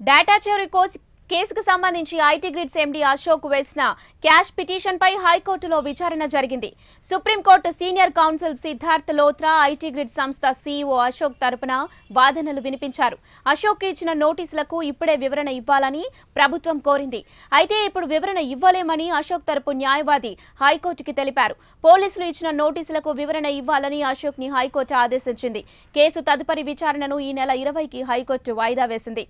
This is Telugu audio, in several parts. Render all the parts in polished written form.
డేటా చోరీ కేసుకు సంబంధించి ఐటీ గ్రిడ్స్ ఎండీ అశోక్ వేసిన క్యాష్ పిటిషన్ పై హైకోర్టులో విచారణ జరిగింది. Supreme court senior council Siddharth Luthra IT grids సంస్థ సీఈఓ అశోక్ తరపున వాదనలు వినిపించారు. అశోక్ ఇచ్చిన నోటీసులకు ఇప్పుడే వివరణ ఇవ్వాలని ప్రభుత్వం కోరింది. అయితే ఇప్పుడు వివరణ ఇవ్వలేమని అశోక్ తరపు న్యాయవాది హైకోర్టుకి తెలిపారు. పోలీసులు ఇచ్చిన నోటీసులకు వివరణ ఇవ్వాలని అశోక్ ని హైకోర్టు ఆదేశించింది. కేసు తదుపరి విచారణను ఈ నెల 20కి హైకోర్టు వాయిదా వేసింది.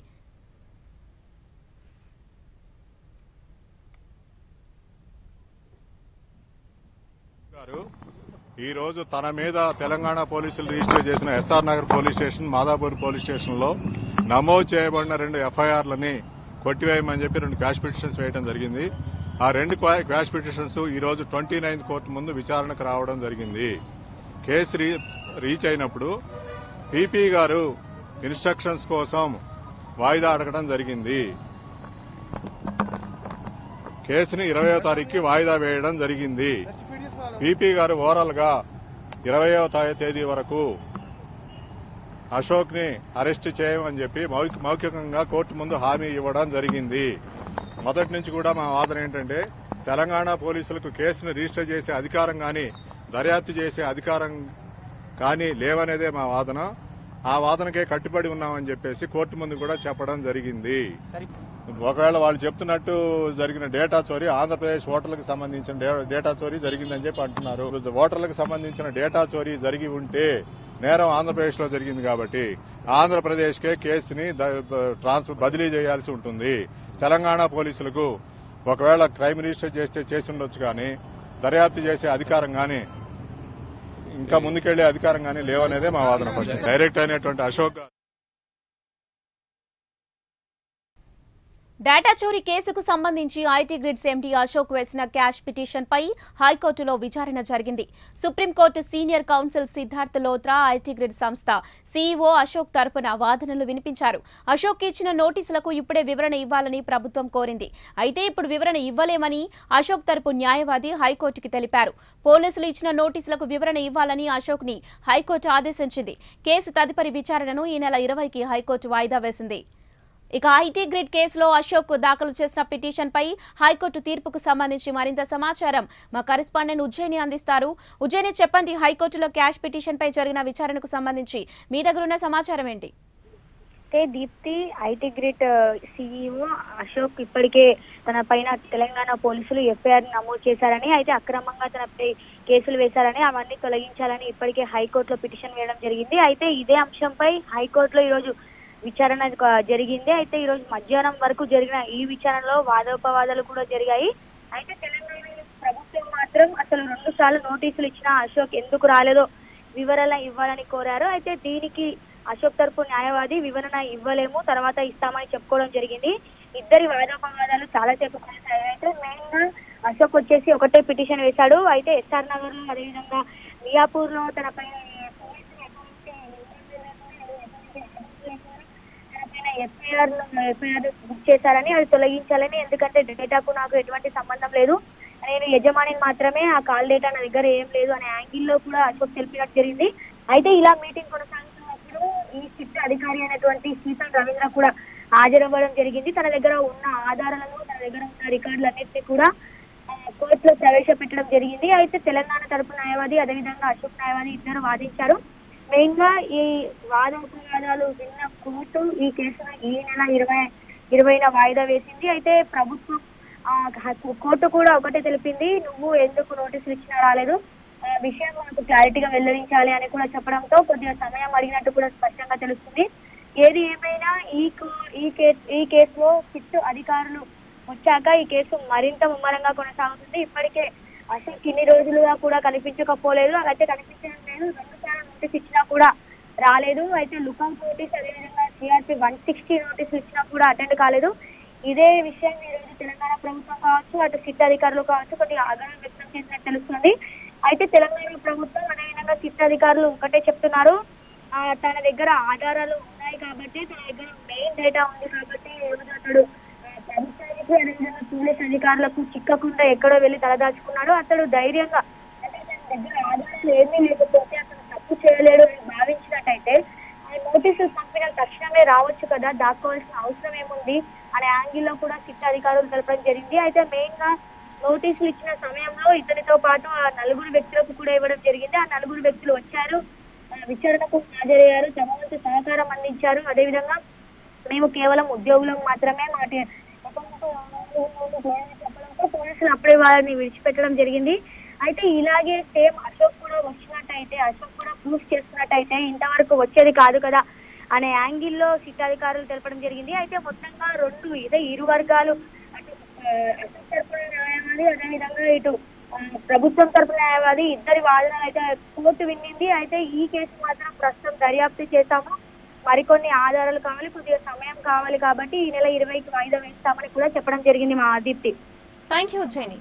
ఈ రోజు తన మీద తెలంగాణ పోలీసులు రిజిస్టర్ చేసిన SR Nagar police station, Madhapur police స్టేషన్లో నమోదు చేయబడిన 2 ఎఫ్ఐఆర్లని కొట్టివేయమని చెప్పి 2 క్వాష్ పిటిషన్స్ వేయడం జరిగింది. ఆ 2 క్వాష్ పిటిషన్స్ ఈ రోజు 29th కోర్టు ముందు విచారణకు రావడం జరిగింది. కేసు రీచ్ అయినప్పుడు పీపీ గారు ఇన్స్ట్రక్షన్స్ కోసం వాయిదా అడగడం జరిగింది. కేసుని 20వ తారీఖుకి వాయిదా వేయడం జరిగింది. పీపీ గారు ఓవరాల్ గా 20వ తేదీ వరకు అశోక్ ని అరెస్ట్ చేయమని చెప్పి మౌఖికంగా కోర్టు ముందు హామీ ఇవ్వడం జరిగింది. మొదటి నుంచి కూడా మా వాదన ఏంటంటే తెలంగాణ పోలీసులకు కేసును రిజిస్టర్ చేసే అధికారం కానీ దర్యాప్తు చేసే అధికారం కానీ లేవనేదే మా వాదన. ఆ వాదనకే కట్టుబడి ఉన్నామని చెప్పేసి కోర్టు ముందు కూడా చెప్పడం జరిగింది. ఒకవేళ వాళ్ళు చెప్తున్నట్టు జరిగిన డేటా చోరీ ఆంధ్రప్రదేశ్ ఓటర్లకు సంబంధించిన డేటా చోరీ జరిగిందని చెప్పి అంటున్నారు. ఓటర్లకు సంబంధించిన డేటా చోరీ జరిగి ఉంటే నేరం ఆంధ్రప్రదేశ్ లో జరిగింది కాబట్టి ఆంధ్రప్రదేశ్ కే కేసుని బదిలీ చేయాల్సి ఉంటుంది. తెలంగాణ పోలీసులకు ఒకవేళ క్రైమ్ రిజిస్టర్ చేసి ఉండొచ్చు కానీ దర్యాప్తు చేసే అధికారం కానీ ఇంకా ముందుకెళ్లే అధికారం కానీ లేవనేదే మా వాదన. డైరెక్ట్ అయినటువంటి అశోక్ డేటా చోరీ కేసుకు సంబంధించి ఐటీ గ్రిడ్స్ ఎండీ అశోక్ వేసిన క్యాష్ పిటిషన్ పై హైకోర్టులో విచారణ జరిగింది. Supreme court senior council Siddharth Luthra IT grids సంస్థ సీఈఓ అశోక్ తరపున వాదనలు వినిపించారు. అశోక్ ఇచ్చిన నోటీసులకు ఇప్పుడే వివరణ ఇవ్వాలని ప్రభుత్వం కోరింది. అయితే ఇప్పుడు వివరణ ఇవ్వలేమని అశోక్ తరపు న్యాయవాది హైకోర్టుకి తెలిపారు. పోలీసులు ఇచ్చిన నోటీసులకు వివరణ ఇవ్వాలని అశోక్ ని హైకోర్టు ఆదేశించింది. కేసు తదుపరి విచారణను ఈ నెల 20కి హైకోర్టు వాయిదా వేసింది. ఇక ఐటీ గ్రిడ్ కేసులో అశోక్ దాఖలు చేసిన పిటిషన్ పై హైకోర్టు తీర్పుకు సంబంధించి మరింత సమాచారం మా కరెస్పాండెంట్ ఉజ్జయిని అందిస్తారు. ఉజ్జయిని, చెప్పండి, హైకోర్టులో క్యాష్ పిటిషన్ పై జరిగిన విచారణకు సంబంధించి మీ దగ్గర ఉన్న సమాచారం ఏంటి? Deepti, IT grid CEO Ashok ఇప్పటికే తన పైన తెలంగాణ పోలీసులు ఎఫ్ఐఆర్ నమోదు చేశారని, అయితే అక్రమంగా తనపై కేసులు వేశారని, అవన్నీ తొలగించాలని ఇప్పటికే హైకోర్టులో పిటిషన్ వేయడం జరిగింది. అయితే ఇదే అంశంపై హైకోర్టులో ఈరోజు విచారణ జరిగింది. అయితే ఈ రోజు మధ్యాహ్నం వరకు జరిగిన ఈ విచారణలో వాదోపవాదాలు కూడా జరిగాయి. అయితే తెలంగాణ ప్రభుత్వం మాత్రం అసలు 2 సార్లు నోటీసులు ఇచ్చినా అశోక్ ఎందుకు రాలేదో వివరణ ఇవ్వాలని కోరారు. అయితే దీనికి అశోక్ తరపు న్యాయవాది వివరణ ఇవ్వలేము, తర్వాత ఇస్తామని చెప్పుకోవడం జరిగింది. ఇద్దరి వాదోపవాదాలు చాలాసేపు కొనసాగాయి. అయితే మెయిన్ గా అశోక్ వచ్చేసి ఒకటే పిటిషన్ వేశాడు. అయితే ఎస్ఆర్ నగర్ లో అదేవిధంగా మియాపూర్ లో తనపై ఎఫ్ఐఆర్ బుక్ చేశారని, అది తొలగించాలని, ఎందుకంటే డేటాకు నాకు ఎటువంటి సంబంధం లేదు, నేను యజమానిని మాత్రమే, ఆ కాల్ డేటా నా దగ్గర ఏం లేదు అనే యాంగిల్లో కూడా అశోక్ తెలిపినట్టు జరిగింది. అయితే ఇలా మీటింగ్ కొనసాగుతున్నప్పుడు ఈ సిట్ అధికారి అయినటువంటి సీతం రవీంద్ర కూడా హాజరవ్వడం జరిగింది. తన దగ్గర ఉన్న ఆధారాలను, తన దగ్గర ఉన్న రికార్డులన్నింటినీ కూడా కోర్టులో ప్రవేశపెట్టడం జరిగింది. అయితే తెలంగాణ తరపు న్యాయవాది అదేవిధంగా అశోక్ న్యాయవాది ఇద్దరు వాదించారు. మెయిన్ గా ఈ వాదోపవాదాలు విన్న కోర్టు ఈ కేసును ఈ నెల 20న వాయిదా వేసింది. అయితే ప్రభుత్వం కోర్టు కూడా ఒకటే తెలిపింది, నువ్వు ఎందుకు నోటీసులు ఇచ్చినా రాలేదు, విషయం మనకు క్లారిటీగా వెల్లడించాలి అని కూడా చెప్పడంతో కొద్దిగా సమయం అడిగినట్టు కూడా స్పష్టంగా తెలుస్తుంది. ఏది ఏమైనా ఈ కేసులో సిట్ అధికారులు వచ్చాక ఈ కేసు మరింత ముమ్మరంగా కొనసాగుతుంది. ఇప్పటికే అశోక్ ఇన్ని రోజులుగా కూడా కనిపించకపోలేదు, అయితే కనిపించడం లేదు. 2 సార్లు నోటీస్ ఇచ్చినా కూడా రాలేదు. అయితే లుకౌట్ నోటీస్ అదేవిధంగా సిఆర్పి 160 నోటీసులు ఇచ్చినా కూడా అటెండ్ కాలేదు. ఇదే విషయం ఈ రోజు తెలంగాణ ప్రభుత్వం కావచ్చు, అటు సిట్ అధికారులు కావచ్చు కొద్దిగా ఆగ్రహం వ్యక్తం చేసినట్టు తెలుస్తుంది. అయితే తెలంగాణ ప్రభుత్వం అదేవిధంగా సిట్ అధికారులు ఒకటే చెప్తున్నారు, తన దగ్గర ఆధారాలు ఉన్నాయి కాబట్టి, తన దగ్గర మెయిన్ డేటా ఉంది కాబట్టి అతడు ప్రభుత్వానికి అదేవిధంగా పోలీస్ అధికారులకు చిక్కకుండా ఎక్కడో వెళ్లి తలదాచుకున్నాడు. అతడు ధైర్యంగా అంటే తన దగ్గర ఆధారాలు ఏమీ లేకపోతే అతను తప్పు చేయలేడు అని భావించినట్టయితే నోటీసులు పంపిన తక్షణమే రావచ్చు కదా, దాక్కోవాల్సిన అవసరం ఏముంది అనే యాంగిల్లో కూడా సిట్ అధికారులు తెలపడం జరిగింది. అయితే మెయిన్ గా నోటీసులు ఇచ్చిన సమయంలో ఇతనితో పాటు ఆ నలుగురు వ్యక్తులకు కూడా ఇవ్వడం జరిగింది. ఆ నలుగురు వ్యక్తులు వచ్చారు, విచారణకు హాజరయ్యారు, తమ వంతు సహకారం అందించారు. అదేవిధంగా మేము కేవలం ఉద్యోగులం మాత్రమే, చెప్పడంతో పోలీసులు అప్పుడే వారిని విడిచిపెట్టడం జరిగింది. అయితే ఇలాగే సేమ్ అశోక్ కూడా వచ్చినట్టయితే, అశోక్ కూడా ప్రూఫ్ చేస్తున్నట్టయితే ఇంతవరకు వచ్చేది కాదు కదా అనే యాంగిల్లో సిట్ అధికారులు తెలపడం జరిగింది. అయితే మొత్తంగా ఇరు వర్గాలు, అటు అశోక్ తరపున న్యాయవాది, అదేవిధంగా ఇటు ప్రభుత్వం తరపున న్యాయవాది ఇద్దరి వాదనలు అయితే కోర్టు విన్నింది. అయితే ఈ కేసు మాత్రం ప్రస్తుతం దర్యాప్తు చేశాము, మరికొన్ని ఆధారాలు కావాలి, కొద్దిగా సమయం కావాలి కాబట్టి ఈ నెల 20కి వాయిదా వేస్తామని కూడా చెప్పడం జరిగింది మా దీప్తి. Thank you జైని.